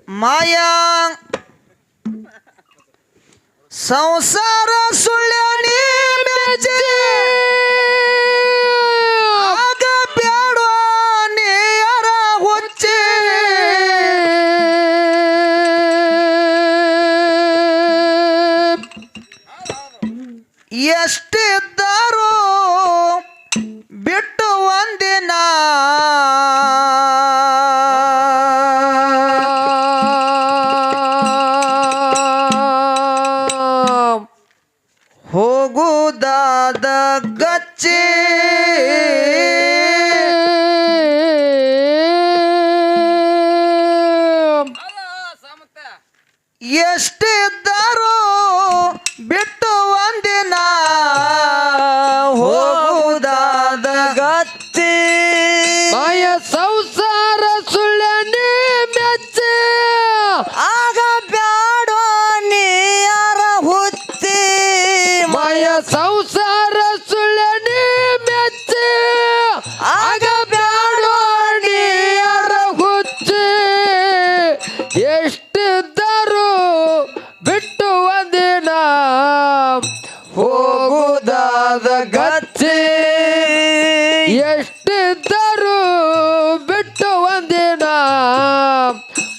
ಮಾಯಾ ಸಂಸಾರ ಸುಳ್ಳಿ ಮೆಚ್ಚಿ ಆಗ ಬ್ಯಾಡ ನೀರ ಹುಚ್ಚಿ ಎಷ್ಟಿದ್ದರೂ ಬಿಟ್ಟು ಒಂದಿನ ಹೋಗುದಾದ ಗಚ್ಚಿ ಎಷ್ಟಿದ್ದರೂ ಬಿಟ್ಟು ಒಂದಿನ ಹೋಗುದಾದ ಗಚ್ಚಿ ಮಾಯ ಸಂಸಾರ ಸುಳ್ಳಿ ಮೆಚ್ಚಿ ಆಗ ಬ್ಯಾಡೋ ನೀರ ಹುಚ್ಚಿ ಮಾಯ ಸಂಸಾರ ಸುಳ್ಳಿ ಮೆಚ್ಚಿ ಆಗ ಬ್ಯಾಡೋ ನೀರ ಹುಚ್ಚಿ ಎಷ್ಟಿದ್ದರೂ ಬಿಟ್ಟು ಒಂದಿನ ಹೋಗುದಾದ ಗಚ್ಚಿ ಎಷ್ಟಿದ್ದರೂ ಬಿಟ್ಟು ಒಂದಿನ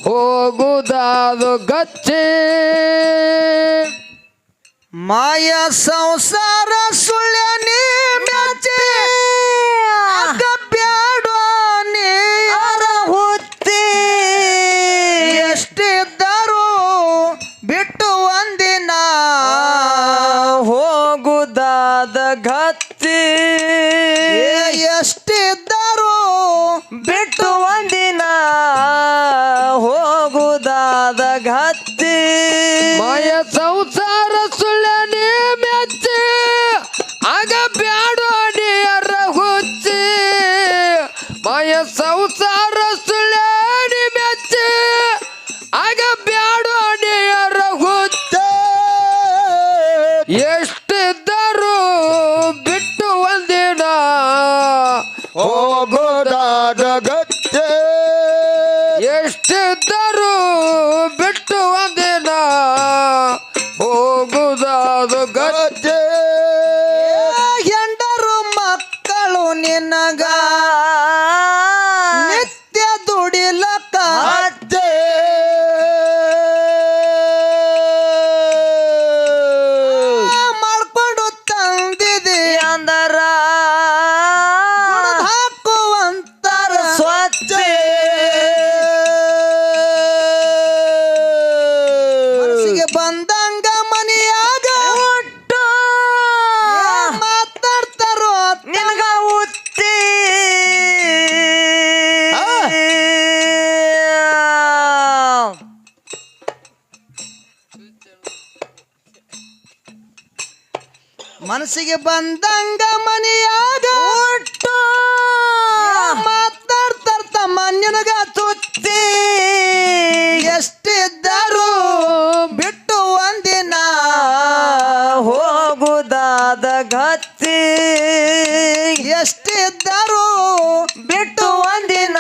ಹೋಗುದಾದು ಗಚ್ಚಿ ಮಾಯ ಸಂಸಾರ ಸುಳ್ಳಿ ಮೆಚ್ಚಿ ಆಗ ಬ್ಯಾಡೋ ನೀರ ಹುಚ್ಚಿ ಎಷ್ಟಿದ್ದರೂ ಬಿಟ್ಟು ಒಂದಿನ ಹೋಗುದಾದ ಗಚ್ಚಿ ಎಷ್ಟಿದ್ದರೂ ಬಿಟ್ಟು ಒಂದಿನ ಹೋಗುದಾದ ಗಚ್ಚಿ ಮಾಯ ಸಂಸಾರ ಸುಳ್ಳಿ ಮೆಚ್ಚಿ ಆಗ ಬ್ಯಾಡೋ ನೀರ ಹುಚ್ಚಿ ಮಾಯ ಸಂಸಾರ ಸುಳ್ಳಿ ಮೆಚ್ಚಿ ಆಗ ಬ್ಯಾಡೋ ನೀರ ಹುಚ್ಚಿ ಎಷ್ಟಿದ್ದರೂ ಬಿಟ್ಟು ಒಂದಿನ ಹೋಗೋದಾದ ಗತ್ತೆ ಎಷ್ಟಿದ್ದರೂ ಬಿಟ್ಟು ಒಂದಿನ ಹೋಗುದಾದು ಗಚ್ಚಿ ಹೆಂಡರು ಮಕ್ಕಳು ನಿನಗ ನಿತ್ಯ ದುಡಿಲಕ್ಕ ಅತ್ತೆ ಮಾಡ್ಕೊಂಡು ತಂದಿದೆ ಅಂದರ ಹಾಕುವಂತರ ಸ್ವಚ್ಛ ಮನಸ್ಸಿಗೆ ಬಂದಂಗ ಮನೆಯಾಗ ಒಟ್ಟು ಮಾತಾಡ್ತಾರೋ ನಿನಗ ಉತ್ತಿ ಮನಸ್ಸಿಗೆ ಬಂದಂಗ ಮನೆಯಾಗ ಒಟ್ಟು ಮಾತಾಡ್ತಾರ ತಮ್ಮ ನಿನಗ ತುತ್ತಿ ಎಷ್ಟಿದ್ದರೂ ಬಿಟ್ಟು ಒಂದಿನ ಹೋಗುದಾದ ಗತ್ತಿ ಎಷ್ಟಿದ್ದರೂ ಬಿಟ್ಟು ಒಂದಿನ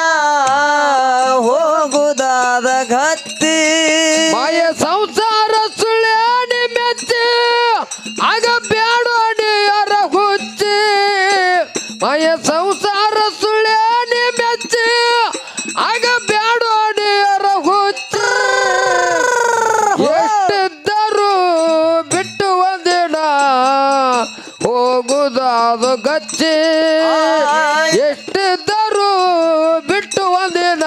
ಹೋಗುದಾದ ಗತ್ತಿ ಮಾಯ ಸಂಸಾರ ಸುಳ್ಳಿ ಮೆಚ್ಚಿ ಆಗ ಬ್ಯಾಡೋ ನೀರ ಹುಚ್ಚಿ ಮಾಯ ಸಂಸಾರ ಸುಳ್ಳಿ ಮೆಚ್ಚಿ ಆಗ ಬ್ಯಾಡೋ ನೀರ ಹುಚ್ಚಿ ಎಷ್ಟಿದ್ದರೂ ಬಿಟ್ಟು ಒಂದಿನ ಹೋಗುದಾದು ಗಚ್ಚಿ ಎಷ್ಟಿದ್ದರೂ ಬಿಟ್ಟು ಒಂದಿನ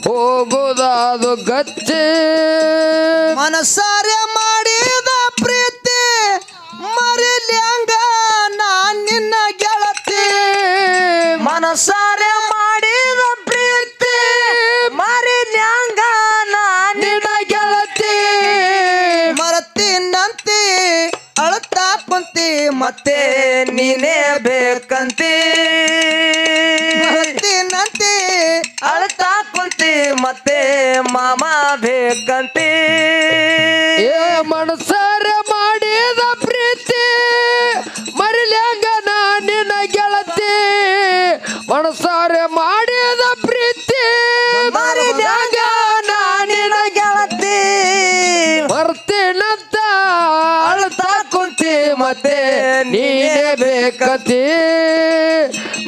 ಹೋಗುದಾದು ಗಚ್ಚಿ ಮನಸಾರೆ ಮಾಡಿದ ಪ್ರೀತಿ ಮರಿಲ್ಯಾಂಗ ನಾನ್ ನಿನ್ನ ಗೆಳತಿ ಮನಸಾರೆ ಮಾಡಿದ ಪ್ರೀತಿ ಮರಿಲ್ಯಾಂಗ ನಾನ್ ನಿನ್ನ ಗೆಳತಿ ಮರತಿನಂತಿ ಅಳ್ತಾ ಕುಂತಿ ಮತ್ತೆ ನೀನೇ ಬೇಕಂತಿ ಮರತಿನಂತಿ ಅಳ್ತಾ ಕುಂತಿ ಮತ್ತೆ ಮಾಮ ಬೇಕಂತಿ ಏ ಮನಸಾರೆ ಮಾಡಿದ ಪ್ರೀತಿ ಮರಿಲ್ಯಾಂಗ ನಿನ್ನ ಗೆಳತಿ ಮನಸಾರೆ ಮಾಡಿದ ಪ್ರೀತಿ ಮರಿಲ್ಯಾಂಗ ಮತ್ತೆ ನೀನೇ ಬೇಕಂತಿ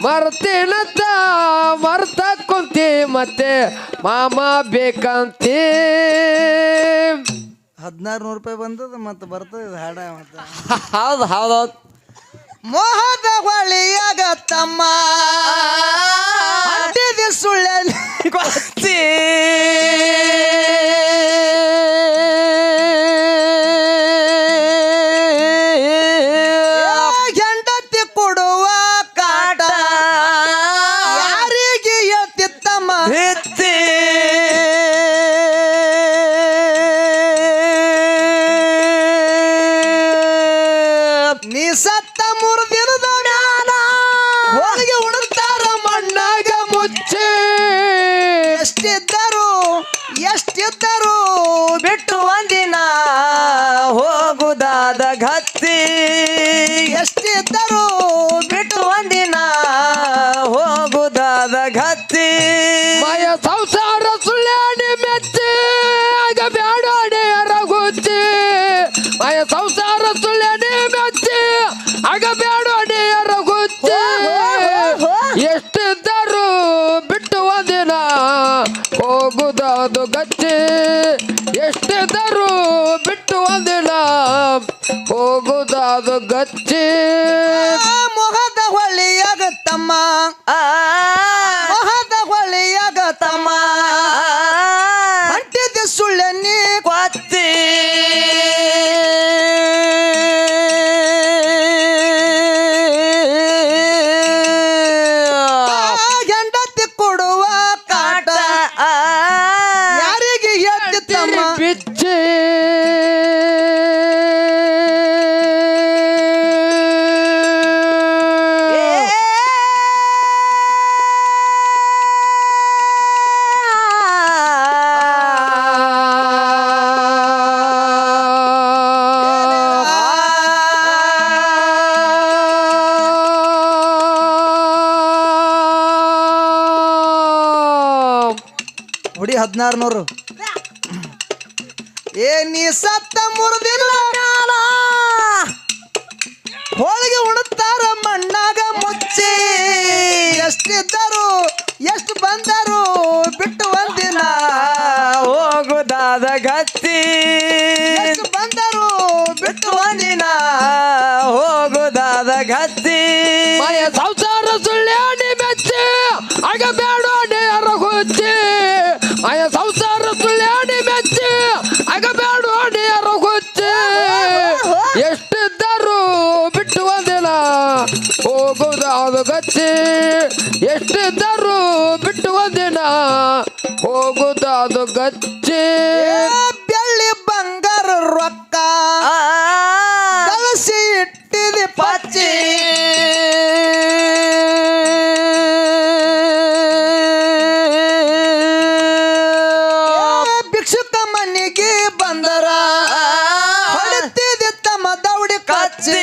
ಮರ್ತೀನಂತ ಮರ್ತ ಕುಂತಿ ಮತ್ತೆ ಮಾಮ ಬೇಕಂತಿ 1600 ರೂಪಾಯಿ ಬಂದದ ಮತ್ತೆ ಬರ್ತದ ಹಾಡ ಮತ್ತೆ ಹೌದು ಹೌದೌದು ಮೋಹದ ಹೊಳಿಯಾಗ ತಮ್ಮ ಅಂಟಿದ ಸುಳ್ಳ ಗೊತ್ತಿ ಹೆಂಡತಿ ಕೊಡುವ ಕಾಟ ಯಾರಿಗೆ ಹೇಳ್ತಿತ್ತಮ್ಮ ಹೆತ್ತಿ ನೀ ಸತ್ತ 3 ದಿನದ ಮ್ಯಾಲ ಹೋಳಿಗೆ ಉಣ್ತಾರ ಮಣ್ಣಾಗ ಮುಚ್ಚಿ ಎಷ್ಟಿದ್ದರು ಬಿಟ್ಟು ಒಂದಿನ ಹೋಗುದಾದ ಗತ್ತಿ ಎಷ್ಟಿದ್ದರು ಬಿಟ್ಟು ಒಂದಿನ ಹೋಗುದಾದ ಗತ್ತಿ ಮಾಯ ಸಂಸಾರ ಸುಳ್ಳ್ಯಾಡಿ ಮೆಚ್ಚಿ ಆಗ ಬ್ಯಾಡಾಡಿ ರಗುಚ್ಚಿ ಮಾಯ ಸಂಸಾರ ಸುಳ್ಳ್ಯಾಡಿ ಮೆಚ್ಚಿ ಆಗ ಬ್ಯಾಡಾಡಿ ರಗುಚ್ಚಿ ಎಷ್ಟಿದ್ದರು ಬಿಟ್ಟು ಒಂದಿನ ಹೋಗುದಾದು ಗಚ್ಚಿ ಎಷ್ಟಿದ್ದರು ಬಿಟ್ಟು ಒಂದಿನ ಹೋಗುದಾದು ಗಚ್ಚಿ ಮೊಹದ ಹೊಳಿಯಾಗ ತಮ್ಮ ಮೊಹದ ಹೊಳಿಯಾಗ ತಮ್ಮ ಅಂಟಿದ ಸುಳ್ಳನ್ನಿ ಕೊತ್ತಿ ಹೆಂಡತಿ ಕೊಡುವ ಕಾಟ ಯಾರಿಗೆ ಹೇಳ್ತಿತ್ತಮ್ಮ ಬಿಚ್ಚಿ ಹೊಡಿ 1600 ನೀ ಸತ್ತ 3 ದಿನ ಹೋಳಿಗೆ ಉಣ್ತಾರ ಮಣ್ಣಾಗ ಮುಚ್ಚಿ ಎಷ್ಟಿದ್ದರು ಎಷ್ಟು ಬಂದರು ಬಿಟ್ಟು ಒಂದಿನ ಹೋಗುದಾದ ಗತ್ತಿ ಎಷ್ಟು ಬಂದರು ಬಿಟ್ಟು ಒಂದಿನ ಹೋಗುದಾದ ಗತ್ತಿ ಮಾಯ ಸಂಸಾರ ಸುಳ್ಳ್ಯಾಡಿ ಮೆಚ್ಚಿ ಆಗ ಬೇಡೋಡಿ ರಘುಚ್ಚಿ ಮಾಯ ಸಂಸಾರ ಸುಳ್ಳ್ಯಾಡಿ ಮೆಚ್ಚಿ ಆಗ ಬೇಡೋಡಿ ರಘುಚ್ಚಿ ಎಷ್ಟಿದ್ದರು ಬಿಟ್ಟು ಒಂದಿನ ಹೋಗುದಾದು ಗಚ್ಚಿ ಎಷ್ಟಿದ್ದರು ಬಿಟ್ಟು ಒಂದಿನ ಹೋಗುದಾದು ಗಚ್ಚಿ ಬೆಳ್ಳಿ ಬಂಗಾರ ರೊಕ್ಕ ಕಲಸಿ ಇಟ್ಟಿದೆ ಪಚ್ಚಿ ಭಿಕ್ಷುಕ ಮನೆಗೆ ಬಂದರ ಹೊಡೆತಿದೆ ತಮ್ಮ ದೌಡಿ ಕಚ್ಚಿ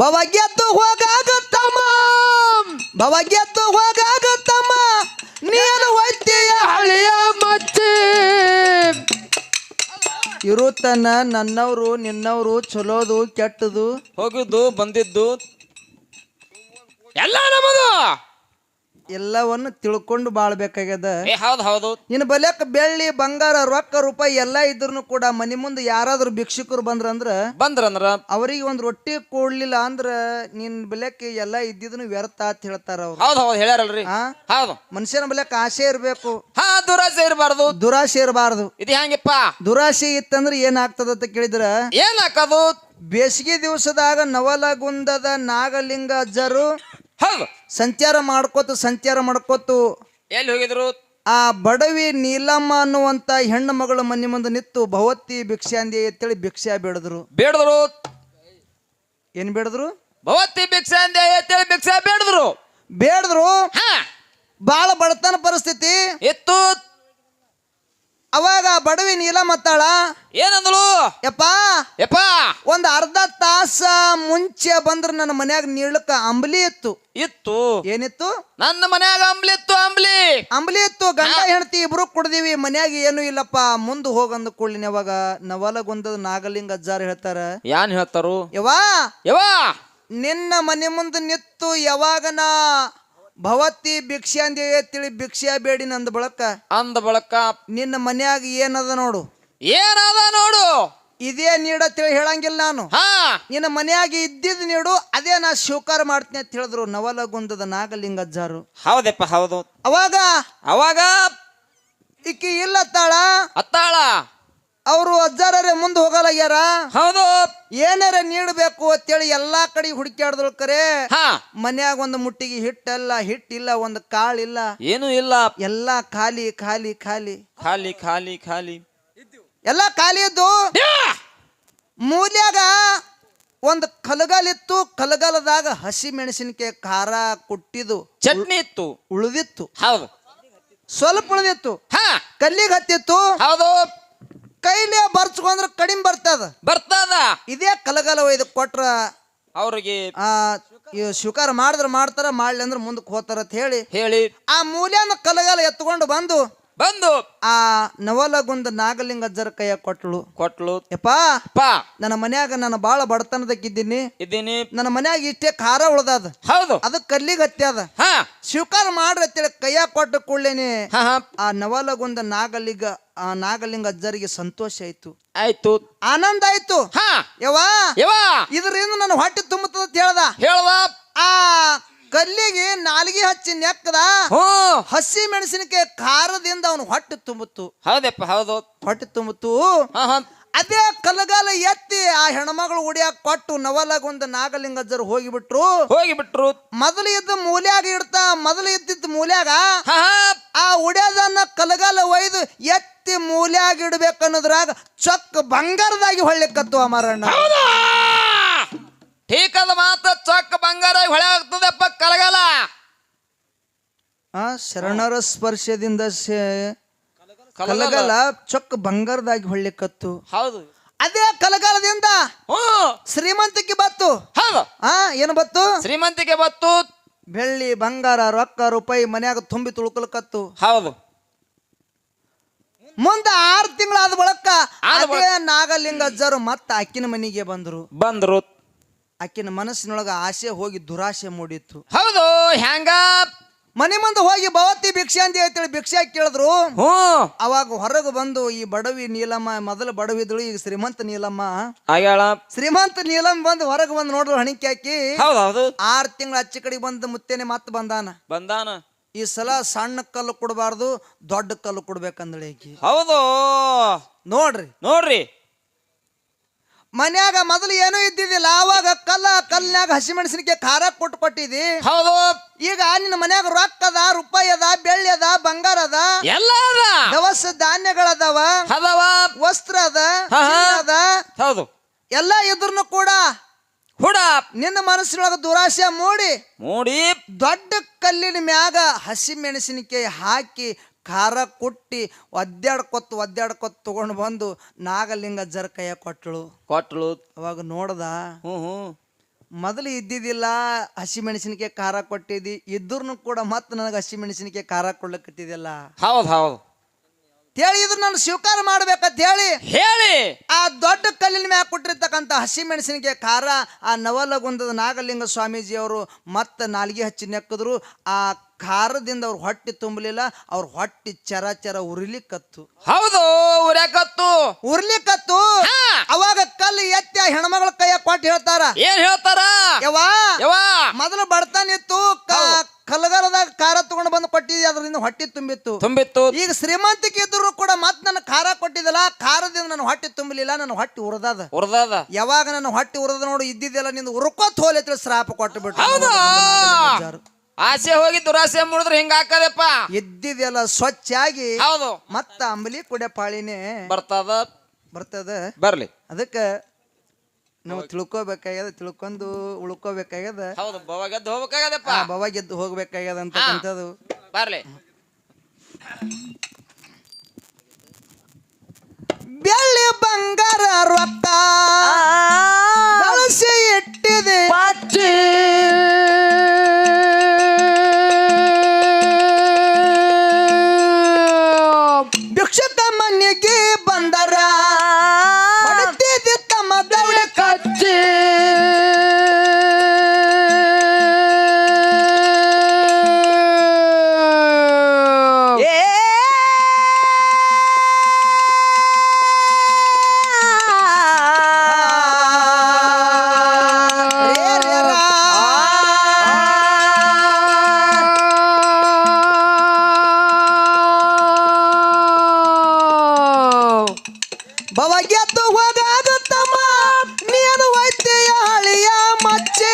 ಭವಗೆದ್ದು ಹೋಗಾಗುತ್ತಮ್ಮ ಭವಗೆದ್ದು ಹೋಗಾಗುತ್ತಮ್ಮ ನೀನು ಒಯ್ತೀಯ ಹಳೆಯ ಮಚ್ಚಿ ಇರುತ್ತನ ನನ್ನವರು ನಿನ್ನವರು ಚಲೋದು ಕೆಟ್ಟದು ಹೋಗಿದ್ದು ಬಂದಿದ್ದು ಎಲ್ಲ ನಮ್ಮದು ಎಲ್ಲವನ್ನು ತಿಳ್ಕೊಂಡು ಬಾಳ್ಬೇಕಾಗ್ಯದ ಹೌದು ಹೌದು ಇನ್ನು ಬಲ್ಯಾಕ ಬೆಳ್ಳಿ ಬಂಗಾರ ರೊಕ್ಕ ರೂಪಾಯಿ ಎಲ್ಲ ಇದ್ರು ಕೂಡ ಮನಿ ಮುಂದೆ ಯಾರಾದ್ರೂ ಭಿಕ್ಷುಕರು ಬಂದ್ರಂದ್ರ ಅವ್ರಿಗೆ ಒಂದ್ ರೊಟ್ಟಿ ಕೊಡ್ಲಿಲ್ಲ ಅಂದ್ರ ನಿನ್ ಬಲ್ಯಾಕ ಎಲ್ಲ ಇದ್ದಿದ್ನು ವ್ಯರ್ಥ ಅಂತ ಹೇಳ್ತಾರ ಅವ್ರು ಹೌದು ಹೌದು ಹೇಳ್ಯಾರಲ್ರಿ ಹೌದು ಮನುಷ್ಯನ ಬಲ್ಯಾಕ ಆಸೆ ಇರ್ಬೇಕು ದುರಾಸೆ ಇರಬಾರ್ದು ದುರಾಸೆ ಇರಬಾರ್ದು ಇದು ಹೆಂಗಪ್ಪ ದುರಾಸೆ ಇತ್ತಂದ್ರ ಏನಾಗ್ತದ ಅಂತ ಕೇಳಿದ್ರ ಏನ್ ಹಾಕೋದು ಬೇಸಿಗೆ ದಿವಸದಾಗ ನವಲಗುಂದದ ನಾಗಲಿಂಗ ಅಜ್ಜರು ಹೌದು ಸಂಚಾರ ಮಾಡ್ಕೋತು ಎಲ್ಲಿ ಹೋಗಿದ್ರು ಆ ಬಡವಿ ನೀಲಮ್ಮ ಅನ್ನುವಂತ ಹೆಣ್ಣು ಮಗಳ ಮನೆ ಮುಂದೆ ನಿಂತು ಭವತಿ ಭಿಕ್ಷಾಂದಿ ಅಂತೇಳಿ ಭಿಕ್ಷಾ ಬೇಡಿದ್ರು ಬೇಡದ್ರು ಏನ್ ಬೇಡಿದ್ರು ಭವತಿ ಭಿಕ್ಷಾ ಅಂದೆ ಅಂತೇಳಿ ಭಿಕ್ಷಾ ಬೇಡಿದ್ರು. ಬೇಡದ್ರು. ಹಾ ಬಾಳ ಬಡತನ ಪರಿಸ್ಥಿತಿ ಇತ್ತು. ಅವಾಗ ಬಡವಿ ನೀಲ ಮತ್ತಾಳ, ಏನಂದಳು? ಯಪ್ಪ ಯಪ್ಪ ಒಂದ್ ಅರ್ಧ ತಾಸ ಮುಂಚೆ ಬಂದ್ರ ನನ್ನ ಮನ್ಯಾಗ ನೀಳಕ್ಕ ಅಂಬಲಿ ಇತ್ತು. ಇತ್ತು. ಏನಿತ್ತು? ನನ್ನ ಮನ್ಯಾಗ ಅಂಬ್ಲಿ ಇತ್ತು. ಅಂಬ್ಲಿ ಅಂಬಲಿ ಇತ್ತು. ಗಂಡ ಹೆಂಡತಿ ಇಬ್ರು ಕುಡ್ದೀವಿ. ಮನ್ಯಾಗ ಏನು ಇಲ್ಲಪ್ಪ. ಮುಂದ್ ಹೋಗಂದ ಕೂಡ್ಲಿನ ಅವಾಗ ನವಲಗುಂದದ ನಾಗಲಿಂಗ ಅಜ್ಜಾರ್ ಹೇಳ್ತಾರ, ಯಾನ್ ಹೇಳ್ತಾರು? ಯವ್ವಾ ಯವ್ವಾ ನಿನ್ನ ಮನೆ ಮುಂದೆ ನಿತ್ತು ಯಾವಾಗನ ಭವತಿ ಭಿಕ್ಷೆ ಅಂದೇ ತಿಳಿ ಭಿಕ್ಷೆ ಬೇಡಿ ನಂದ ಬಳಕ ಅಂದ ಬಳಕ ನಿನ್ನ ಮನ್ಯಾಗ ಏನದ ನೋಡು, ಏನದ ನೋಡು, ಇದೇ ನೀಡ ತಿಳಿ ಹೇಳಂಗಿಲ್ಲ ನಾನು. ಹಾ ನಿನ್ನ ಮನ್ಯಾಗ ಇದ್ದಿದ್ ನೀಡು, ಅದೇ ನಾ ಸ್ವೀಕಾರ ಮಾಡ್ತೀನಿ ಅಂತ ಹೇಳಿದ್ರು ನವಲಗುಂದದ ನಾಗಲಿಂಗ ಅಜ್ಜಾರು. ಹೌದಪ್ಪ ಹೌದು. ಅವಾಗ ಅವಾಗ ಇಕ್ಕಿ ಇಲ್ಲತ್ತಾಳ. ಅತ್ತಾಳ ಅವರು ಅಜ್ಜಾರೇ ಮುಂದೆ ಹೋಗಲಾಗ್ಯಾರ. ಹೌದು. ಏನಾರ ನೀಡಬೇಕು ಅಂತೇಳಿ ಎಲ್ಲಾ ಕಡೆ ಹುಡುಕ್ಯಾಡ್ದಳು. ಕರೆ ಹಾ ಮನ್ಯಾಗ ಒಂದು ಮುಟ್ಟಿಗೆ ಹಿಟ್ಟಲ್ಲ, ಹಿಟ್ಟಿಲ್ಲ, ಒಂದು ಕಾಳಿಲ್ಲ, ಏನು ಇಲ್ಲ. ಎಲ್ಲಾ ಖಾಲಿ ಖಾಲಿ ಖಾಲಿ ಖಾಲಿ ಖಾಲಿ ಖಾಲಿ ಎಲ್ಲಾ ಖಾಲಿ ಇದ್ದು. ಮೂಲ್ಯಾಗ ಒಂದು ಕಲಗಾಲಿತ್ತು. ಕಲಗಾಲದಾಗ ಹಸಿ ಮೆಣಸಿನಕಾಯಿ ಖಾರ ಕುಟ್ಟಿದು ಚಟ್ನಿ ಇತ್ತು. ಉಳಿದಿತ್ತು. ಹೌದು. ಸ್ವಲ್ಪ ಉಳಿದಿತ್ತು. ಹಾ ಕಲ್ಲಿಗೆ ಹತ್ತಿತ್ತು. ಹೌದು. ಕೈಲೇ ಬರ್ಸ್ಕೊಂಡ್ರ ಕಡಿಮೆ ಬರ್ತದ. ಬರ್ತದ. ಇದೇ ಕಲಗಾಲ ಒಯ್ದು ಕೊಟ್ರ ಅವ್ರಿಗೆ ಸ್ವೀಕಾರ ಮಾಡಿದ್ರ ಮಾಡ್ತಾರ, ಮಾಡ್ಲಿ ಅಂದ್ರ ಮುಂದಕ್ಕೆ ಹೋತಾರ ಅಂತ ಹೇಳಿ ಆ ಮೂಲ್ಯನ ಕಲಗಾಲ ಎತ್ಕೊಂಡು ಬಂದು ಆ ನವಲಗುಂದ ನಾಗಲಿಂಗ ಅಜ್ಜರ ಕೈಯ ಕೊಟ್ಲು. ಯಪ್ಪಾ ನನ್ನ ಮನ್ಯಾಗ ನಾನು ಬಾಳ ಬಡತನದಕ್ಕಿದ್ದೀನಿ. ನನ್ನ ಮನ್ಯಾಗ ಇಷ್ಟೇ ಖಾರ ಉಳ್ದದ. ಹೌದು. ಅದ ಕಲ್ಲಿಗೆ ಹತ್ಯದ. ಸ್ವೀಕಾರ ಮಾಡ್ರಿ ಅಂತೇಳಿ ಕೈಯಾಗ ಕೊಟ್ಟ ಕೂಡ್ಲೇನೆ ಆ ನವಲಗುಂದ ನಾಗಲಿಂಗ ಅಜ್ಜರಿಗೆ ಸಂತೋಷ ಆಯ್ತು, ಆನಂದ ಆಯ್ತು. ಯವ್ವಾ ಇದರಿಂದ ನನ್ನ ಹೊಟ್ಟೆ ತುಂಬುತ್ತದೆ ಅಂತ ಹೇಳ್ದ. ಆ ಕಲ್ಲಿಗೆ ನಾಲಿಗೆ ಹಚ್ಚಿ ನೆಕ್ಕದ. ಹಸಿ ಮೆಣಸಿನಕಾಯಿ ಖಾರದಿಂದ ಅವನು ಹೊಟ್ಟೆ ತುಂಬಿತ್ತು. ಹೌದಪ್ಪ ಹೌದು. ಹೊಟ್ಟೆ ತುಂಬಿತ್ತು. ಅದೇ ಕಲಗಾಲ ಎತ್ತಿ ಆ ಹೆಣ್ಮಗಳು ಉಡಿಯಾಕ ಕೊಟ್ಟು ನವಲಗುಂದ ನಾಗಲಿಂಗ ಅಜ್ಜರು ಹೋಗಿಬಿಟ್ರು. ಮೊದಲು ಇದ್ದ ಮೂಲ್ಯಾಗ ಮೊದಲು ಇದ್ದಿದ್ದ ಮೂಲ್ಯಾಗ ಆ ಉಡ್ಯಾದನ್ನ ಕಲಗಾಲ ಒಯ್ದು ಎತ್ತಿ ಮೂಲ್ಯಾಗ ಇಡ್ಬೇಕನ್ನೋದ್ರಾಗ ಚೊಕ್ಕ ಬಂಗಾರದಾಗಿ ಹೊಳ್ಳಿಕತ್ತು ಅಮರಣ್ಣ. ಠೀಕದ ಮಾತ್ರ ಚೊಕ್ಕ ಬಂಗಾರ ಹೊಳೆ ಆಗ್ತದಪ್ಪ ಕಲಗಾಲ. ಶರಣರ ಸ್ಪರ್ಶದಿಂದ ಕಲಗಾಲ ಚೊಕ್ಕ ಬಂಗಾರದಾಗಿ ಹೊಳ್ಳಿಕತ್ತು. ಹೌದು. ಅದೇ ಕಲಗಾಲದಿಂದ ಶ್ರೀಮಂತಿಕೆ ಬತ್ತು. ಹೌದು. ಏನು ಬತ್ತು? ಶ್ರೀಮಂತಿಕೆ ಬತ್ತು. ಬೆಳ್ಳಿ ಬಂಗಾರ ರೊಕ್ಕ ರೂಪಾಯಿ ಮನ್ಯಾಗ ತುಂಬಿ ತುಳ್ಕೊಳಕತ್ತು. ಹೌದು. ಮುಂದ 6 ತಿಂಗಳಾದ ಬಳಕ ಅದೇ ನಾಗಲಿಂಗ ಅಜ್ಜರು ಮತ್ತ ಅಕ್ಕಿನ ಮನೆಗೆ ಬಂದ್ರು. ಅಕ್ಕಿನ ಮನಸ್ಸಿನೊಳಗ ಆಸೆ ಹೋಗಿ ದುರಾಸೆ ಮೂಡಿತ್ತು. ಹೌದು. ಹೆಂಗ? ಮನೆ ಮುಂದೆ ಹೋಗಿ ಭವತಿ ಭಿಕ್ಷೆ ಅಂತ ಹೇಳ್ತೇಳಿ ಭಿಕ್ಷೆ ಕೇಳಿದ್ರು. ಅವಾಗ ಹೊರಗೆ ಬಂದು ಈ ಬಡವಿ ನೀಲಮ್ಮ, ಮೊದಲು ಬಡವಿದಳು, ಈಗ ಶ್ರೀಮಂತ ನೀಲಮ್ಮ ಆಗ್ಯಾಳ. ಶ್ರೀಮಂತ ನೀಲಮ್ಮ ಬಂದು ಹೊರಗೆ ಬಂದು ನೋಡ್ರು ಹಣಿಕೆ ಹಾಕಿ. 6 ತಿಂಗಳ ಅಚ್ಚಿ ಕಡೆಗೆ ಬಂದು ಮುತ್ತೇನೆ ಮತ್ತೆ ಬಂದಾನ. ಈ ಸಲ ಸಣ್ಣ ಕಲ್ಲು ಕೊಡಬಾರ್ದು, ದೊಡ್ಡ ಕಲ್ಲು ಕೊಡ್ಬೇಕಂದಳಿ ಆಕಿ. ಹೌದು. ನೋಡ್ರಿ ಮನ್ಯಾಗ ಮೊದಲು ಏನೂ ಇದ್ದಿದ್ದಿಲ್ಲ. ಅವಾಗ ಕಲ್ನಾಗ ಹಸಿಮೆಣಸಿನಕಾಯಿ ಖಾರ ಕೊಟ್ಟಿದಿ. ಹೌದು. ಈಗ ನಿನ್ನ ಮನ್ಯಾಗ ರೊಕ್ಕ ಅದ, ರೂಪಾಯಿ ಅದ, ಬೆಳ್ಳಿ ಅದ, ಬಂಗಾರ ಅದ, ಎಲ್ಲ ಅದ, ದವಸ ಧಾನ್ಯಗಳದಾವ, ವಸ್ತ್ರ ಅದ. ಹೌದು. ಎಲ್ಲ ಇದ್ರನು ಕೂಡ ನಿನ್ನ ಮನಸ್ಸಿನೊಳಗ ದುರಾಸೆ ಮೂಡಿ ದೊಡ್ಡ ಕಲ್ಲಿನ ಮ್ಯಾಗ ಹಸಿ ಮೆಣಸಿನಕಾಯಿ ಹಾಕಿ ಖಾರ ಕುಟ್ಟಿ ಒದ್ದಾಡ್ಕೊತ್ ತಗೊಂಡು ಬಂದು ನಾಗಲಿಂಗ ಅಜ್ಜರ ಕೈಯ ಕೊಟ್ಳು. ಅವಾಗ ನೋಡ್ದ, ಮೊದಲು ಇದ್ದಿದ್ದಿಲ್ಲ ಹಸಿ ಮೆಣಸಿನಕಾಯಿ ಖಾರ ಕೊಟ್ಟಿದ್ದಿ, ಇದ್ರೂ ಕೂಡ ಮತ್ತೆ ನನಗೆ ಹಸಿ ಮೆಣಸಿನಕಾಯಿ ಖಾರ ಕೊಡ್ಲಕತ್ತಿದ್ದಿಲ್ಲ. ಹೌದು ಇದ್ರ ನಾನು ಸ್ವೀಕಾರ ಮಾಡ್ಬೇಕಂತ ಹೇಳಿ ಆ ದೊಡ್ಡ ಕಲ್ಲಿನ ಮ್ಯಾಗ ಕೊಟ್ಟಿರ್ತಕ್ಕಂಥ ಹಸಿ ಮೆಣಸಿನಕಾಯಿ ಖಾರ ಆ ನವಲಗುಂದದ ನಾಗಲಿಂಗ ಸ್ವಾಮೀಜಿ ಅವರು ಮತ್ತೆ ನಾಲ್ಗೆ ಹಚ್ಚಿ ನೆಕ್ಕಿದ್ರು. ಆ ಖಾರದಿಂದ ಅವ್ರ ಹೊಟ್ಟೆ ತುಂಬಲಿಲ್ಲ, ಅವ್ರ ಹೊಟ್ಟೆ ಚರ ಉರಿಲಿಕ್ಕತ್ತು. ಹೌದು. ಉರ್ಲಿಕ್ಕತ್ತು. ಅವಾಗ ಕಲ್ಲು ಎತ್ತಿ ಆ ಹೆಣ್ಮಗಳ ಕೈಯ ಕೊಟ್ಟು ಹೇಳ್ತಾರ. ಏನ್ ಹೇಳ್ತಾರ? ಯವ್ವಾ ಮೊದಲು ಬಡತನಿತ್ತು, ಕಲಗಾಲದಾಗ ಖಾರ ತಗೊಂಡು ಬಂದು ಕೊಟ್ಟಿದ್ದೆ, ಅದರಿಂದ ಹೊಟ್ಟೆ ತುಂಬಿತ್ತು. ಈಗ ಶ್ರೀಮಂತಿಕೆ ಇದ್ರು ಕೂಡ ಮತ್ತೆ ನನ್ನ ಖಾರ ಕೊಟ್ಟಿದ್ದಲ್ಲ, ಖಾರದಿಂದ ನನ್ನ ಹೊಟ್ಟೆ ತುಂಬಲಿಲ್ಲ, ನನ್ನ ಹೊಟ್ಟೆ ಉರ್ದದ. ಯಾವಾಗ ನನ್ನ ಹೊಟ್ಟೆ ಉರ್ದ ನೋಡು ಇದ್ದಿದ್ದೆಲ್ಲ ನಿಂದು ಉರ್ಕೋತ್ ಹೋಲಿ ಶ್ರಾಪ ಕೊಟ್ಟು ಬಿಟ್ಟು. ಆಸೆ ಹೋಗಿ ದುರಾಸೆ ಮುಡಿದ್ರೆ ಹಿಂಗ ಹಾಕದಪ್ಪ. ಇದ್ದಿದ್ದೆಲ್ಲ ಸ್ವಚ್ಛ ಆಗಿ ಹೌದು ಮತ್ತ ಅಂಬಲಿ ಕುಡೆ ಪಾಳಿನೇ ಬರ್ತದ. ಬರ್ಲಿ. ಅದಕ್ಕೆ ನಾವು ತಿಳ್ಕೊಬೇಕಾಗ್ಯದ, ತಿಳ್ಕೊಂಡು ಉಳ್ಕೋಬೇಕಾಗ್ಯದ, ಹೌದು ಬವಾಗ ಹೋಗ್ಬೇಕಾಗದಪ್ಪ. ಬವ ಗೆದ್ದು ಹೋಗ್ಬೇಕಾಗ್ಯದ ಅಂತಕ್ಕಂಥದ್ದು. ಬರ್ಲಿ ಬೆಳ್ಳಿ ಬಂಗಾರ ರೊಕ್ಕ ಗಳಿಸಿ ಇಟ್ಟಿದೆ ಪಚ್ಚಿ ಭಿಕ್ಷುಕ ಮನೆಗೆ ಬಂದರ ಹೊಡೆತಿದ್ದೆ ತಮ್ಮ ದೌಡೆ ಕಚ್ಚಿ ಬವ ಗೆದ್ದು ಹೋಗಾದ ತಮ್ಮ ನೀನು ವೈದ್ಯ ಹಳಿಯ ಮಚ್ಚೆ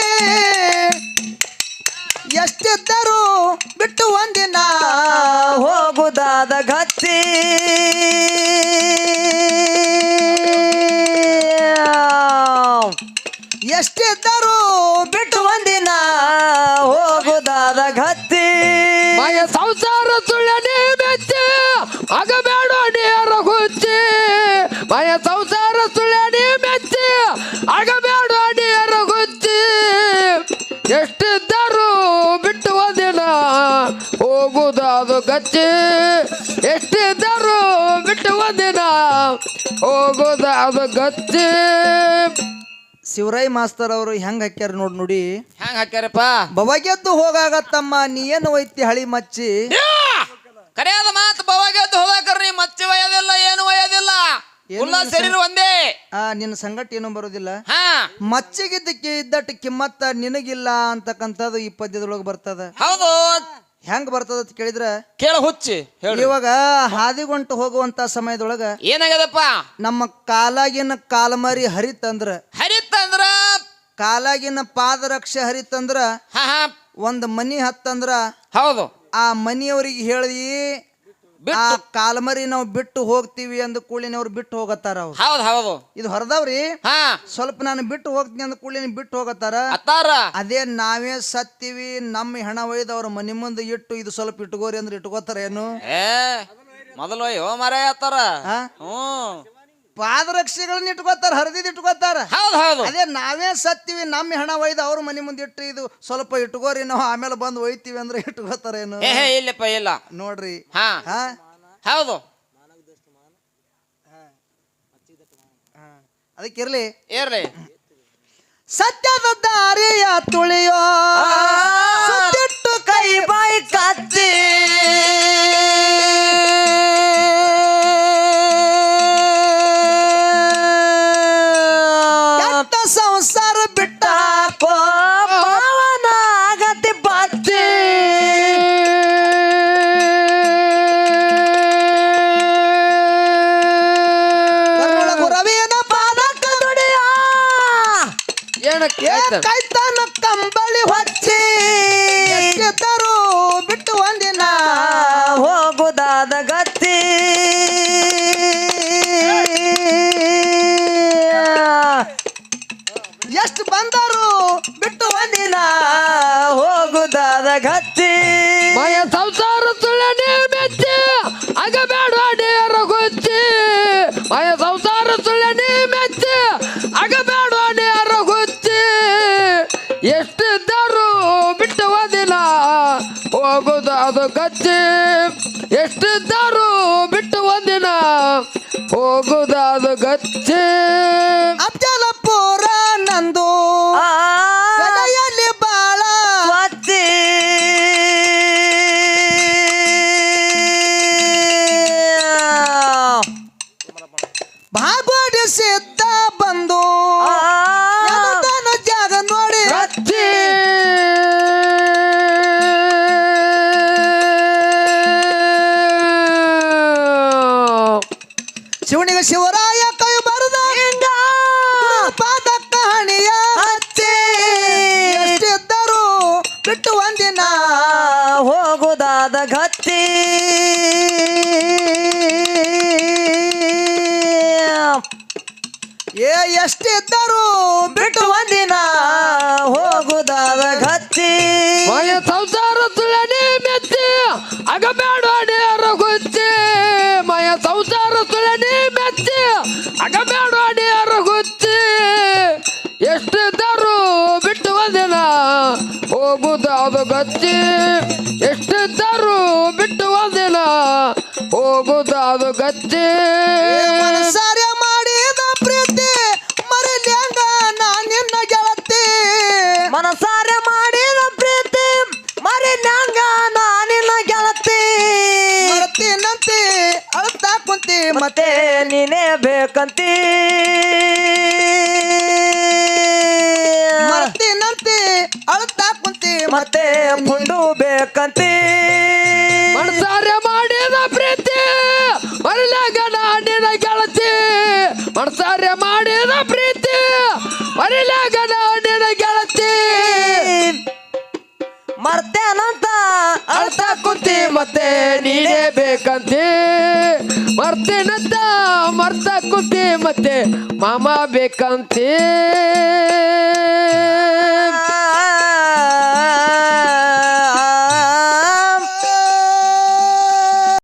ಎಷ್ಟಿದ್ದರೂ ಬಿಟ್ಟು ಒಂದಿನ ಹೋಗುದಾದ ಗಚ್ಚಿ ಎಷ್ಟಿದ್ದರೂ ಬಿಟ್ಟು ಒಂದಿನ ಹೋಗುದಾದ ಗತ್ತಿ ಮಾಯ ಸಂಸಾರ ಸುಳ್ಳನೆ ಮೆಚ್ಚಿ ಆಗಬೇಡ ನೇರ ಹುಚ್ಚಿ ಮಾಯ ಸಂಸಾರ ಸುಳ್ಳನೆ ಮೆಚ್ಚಿ ಆಗಬೇಡ ನೇರ ಹುಚ್ಚಿ ಎಷ್ಟಿದ್ದರೂ ಬಿಟ್ಟು ಒಂದಿನ ಹೋಗುದಾದು ಗಚ್ಚಿ ಎಷ್ಟಿದ್ದರೂ ಬಿಟ್ಟು ಒಂದಿನ ಹೋಗುದಾದು ಗಚ್ಚಿ ಶಿವರಾಯ್ ಮಾಸ್ತರ್ ಅವರು ಹೆಂಗ್ ಹಾಕ್ಯಾರ ನೋಡಿ. ಹೆಂಗ್ ಹಾಕ್ಯಾರಪ್ಪ? ಬವ ಗೆದ್ದು ಹೋಗಾಗತ್ತಮ್ಮ ನೀ ಏನು ಒಯ್ತಿ ಹಳಿ ಮಚ್ಚಿ ಕರೆಯಾದ ಮಾತು ಬವಾಗೆದ್ದು ಹೋದಾಕರ್ರಿ ಮಚ್ಚಿ ಒಯ್ಯೋದಿಲ್ಲ, ಏನು ಒಯ್ಯೋದಿಲ್ಲ, ಎಲ್ಲ ಶರೀರ ಒಂದೇ. ನಿನ್ನ ಸಂಗಟ ಏನೂ ಬರೋದಿಲ್ಲ. ಹಾ ಮಚ್ಚಿಗಿದ್ದಕ್ಕೆ ಇದ್ದಟ್ಟು ಕಿಮ್ಮತ್ತ ನಿನಗಿಲ್ಲ ಅಂತಕ್ಕಂಥದ್ದು ಈ ಪದ್ಯದೊಳಗೆ ಬರ್ತದ. ಹೌದು. ಹೆಂಗ್ ಬರ್ತದ ಅಂತ ಕೇಳಿದ್ರ ಕೇಳ ಹುಚ್ಚಿ ಹೇಳಿ. ಇವಾಗ ಹಾದಿಗೊಂಟು ಹೋಗುವಂತ ಸಮಯದೊಳಗ ಏನಾಗ್ಯದಪ್ಪ? ನಮ್ಮ ಕಾಲಾಗಿನ ಕಾಲಮರಿ ಹರಿತಂದ್ರ ಹರಿತಂದ್ರ ಕಾಲಾಗಿನ ಪಾದರಕ್ಷೆ ಹರಿತಂದ್ರ ಹಾ ಹಾ ಒಂದ್ ಮನಿ ಹತ್ತಂದ್ರ ಹೌದು. ಆ ಮನಿಯವ್ರಿಗೆ ಹೇಳಿ ಆ ಕಾಲಮರಿ ನಾವು ಬಿಟ್ಟು ಹೋಗ್ತೀವಿ ಅಂದ ಕೂಡಲಿನ ಅವ್ರು ಬಿಟ್ಟು ಹೋಗತ್ತಾರ. ಅವ್ರು ಹೌದು ಹೌದು. ಇದು ಹೊರದವ್ರಿ ಹಾ ಸ್ವಲ್ಪ ನಾನು ಬಿಟ್ಟು ಹೋಗ್ತೀನಿ ಅಂದ ಕೂಡಲಿನ ಬಿಟ್ಟು ಹೋಗತ್ತಾರ. ಅತ್ತಾರ ಅದೇ ನಾವೇ ಸತ್ತೀವಿ ನಮ್ಮ ಹೆಣ ಒಯ್ದು ಅವ್ರ ಮನಿ ಮುಂದೆ ಇಟ್ಟು ಇದು ಸ್ವಲ್ಪ ಇಟ್ಕೋರಿ ಅಂದ್ರೆ ಇಟ್ಕೋತಾರ ಏನು? ಏ ಮೊದಲು ಯೋ ಮರ ಅತ್ತಾರ. ಆ? ಹ್ಮ್ ಪಾದರಕ್ಷೆಗಳನ್ನ ಇಟ್ಕೋತಾರ, ಹರಿದಿದ್ ಇಟ್ಕೋತಾರ. ಹೌದು ಹೌದು. ಅದೇ ನಾವೇ ಸತ್ತೀವಿ ನಮ್ಮ ಹೆಣ ಒಯ್ದು ಅವ್ರ ಮನಿ ಮುಂದೆ ಇಟ್ಟು ಇದು ಸ್ವಲ್ಪ ಇಟ್ಕೋರಿ ನಾವು ಆಮೇಲೆ ಬಂದು ಒಯ್ತೀವಿ ಅಂದ್ರೆ ಇಟ್ಕೋತಾರ ಏನು? ಏ ಇಲ್ಲಪ್ಪ ಇಲ್ಲ ನೋಡ್ರಿ. ಹಾ ಹಾ ಹೌದು. ಅದಕ್ಕಿರ್ಲಿ ಇರ್ಲಿ. ಸತ್ಯದ ದಾರಿಯ ತುಳಿಯೋ ಸುತ್ತಿಟ್ಟು ಕೈ ಬಾಯಿ ಕಚ್ಚಿ ಕೆಟ್ಟ ಸಂಸಾರ ಬಿಟ್ಟ ಪಾವನ ಆಗತಿ ಬಚ್ಚಿ ರವಿಯನ ಪಾದಕ್ಕ ದುಡಿಯ ಏನಕ್ಕೆ ಕೈತನ ಕಂಬಳಿ ಹೊಚ್ಚಿ ಎಷ್ಟಿದ್ದರೂ ಬಿಟ್ಟು ಒಂದಿನ ಹೋಗುದಾದ ಗತ್ತಿ ಎಷ್ಟು ಬಂದರು ಬಿಟ್ಟು ಒಂದಿನ ಹೋಗುದಾದ ಗತ್ತಿ ಮಾಯ ಸಂಸಾರ ಸುಳ್ಳನೆ ಮೆಚ್ಚಿ ಆಗಬೇಡ ನೇರ ಹುಚ್ಚಿ ಮಾಯ ಸಂಸಾರ ಸುಳ್ಳನೆ ಮೆಚ್ಚಿ ಆಗಬೇಡ ನೇರ ಹುಚ್ಚಿ ಎಷ್ಟಿದ್ದರೂ ಬಿಟ್ಟು ಒಂದಿನ ಹೋಗುದಾದು ಗಚ್ಚಿ ಎಷ್ಟಿದ್ದರೂ ಬಿಟ್ಟು ಒಂದಿನ ಹೋಗುದಾದು ಗಚ್ಚಿ ಅಫಜಲಪುರ ನಂದು ಗದೆಯಲ್ಲಿ ಬಾಳ ಸ್ವಚ್ಚಿ ಭಾಗವಡಿಸಿದ್ದ ಬಂದು ಎಲ್ಲದನ್ನು ಜಾಗ ನೋಡಿ ಗಚ್ಚಿ ಶಿವನಿಗೆ ಶಿವರಾಯ ಕೈ ಬರದ ಪಾದಕ್ಕ ಹಣಿಯ ಹಚ್ಚಿ ಎಷ್ಟಿದ್ದರೂ ಬಿಟ್ಟು ಒಂದಿನ ಹೋಗುದಾದ ಗತ್ತಿ ಎಷ್ಟಿದ್ದರೂ ಬಿಟ್ಟು ಒಂದಿನ ಹೋಗುದಾದ ಗಚ್ಚಿ ಮಯ ಸಂಸಾರ ಸುಳನೆ ಮೆಚ್ಚಿ ಆಗ ಬೇಡ ನೇರ ಗುಚ್ಚಿ ಮಯ ಸಂಸಾರ ಸುಳನೆ ಮೆಚ್ಚಿ ಆಗ ಬೇಡ ನೇರ ಗುಚ್ಚಿ ಎಷ್ಟಿದ್ದರು ಬಿಟ್ಟು ಒಂದಿನ ಹೋಗುದಾದ ಗಚ್ಚಿ ಎಷ್ಟಿದ್ದರು ಬಿಟ್ಟು ಒಂದಿನ ಹೋಗುದಾದ ಗಚ್ಚಿ ಮನಸಾರೆ ಮಾಡಿದ ಪ್ರೀತಿ ಮರಿಲ್ಯಾಂಗ ನಾ ನಿನ್ನ ಗೆಳತಿ ಮನಸಾರೆ ಮಾಡಿದ ಪ್ರೀತಿ ಮರಿಲ್ಯಾಂಗ ನಾನಿನ ಗೆಳತಿ ಮರತಿನಂತೆ ಅಳ್ತಾ ಕುಂತಿ ಮತ್ತೆ ನೀನೇ ಬೇಕಂತಿ ಮರತಿನಂತೆ ಅಳ್ತಾ ಕುಂತಿ ಮತ್ತೆ ಮುಂಡು ಬೇಕಂತಿ ಮನಸಾರೆ ಮಾಡಿದ ಪ್ರೀತಿ ಮರಿಲಾಗ ನಾಡಿನ ಗೆಳತಿ ಮನಸಾರೆ ಮಾಡಿದ ಪ್ರೀತಿ ಮರಿಲಾಗ ನಾಡಿನ ಗೆಳತಿ ಮರ್ತೇನಂತ ಅಳ್ತಾ ಕುಂತಿ ಮತ್ತೆ ನೀನೇ ಬೇಕಂತಿ ಮರ್ತೀನಂತ ಮರ್ತ ಕುಂತಿ ಮತ್ತೆ ಮಾಮ ಬೇಕಂತಿ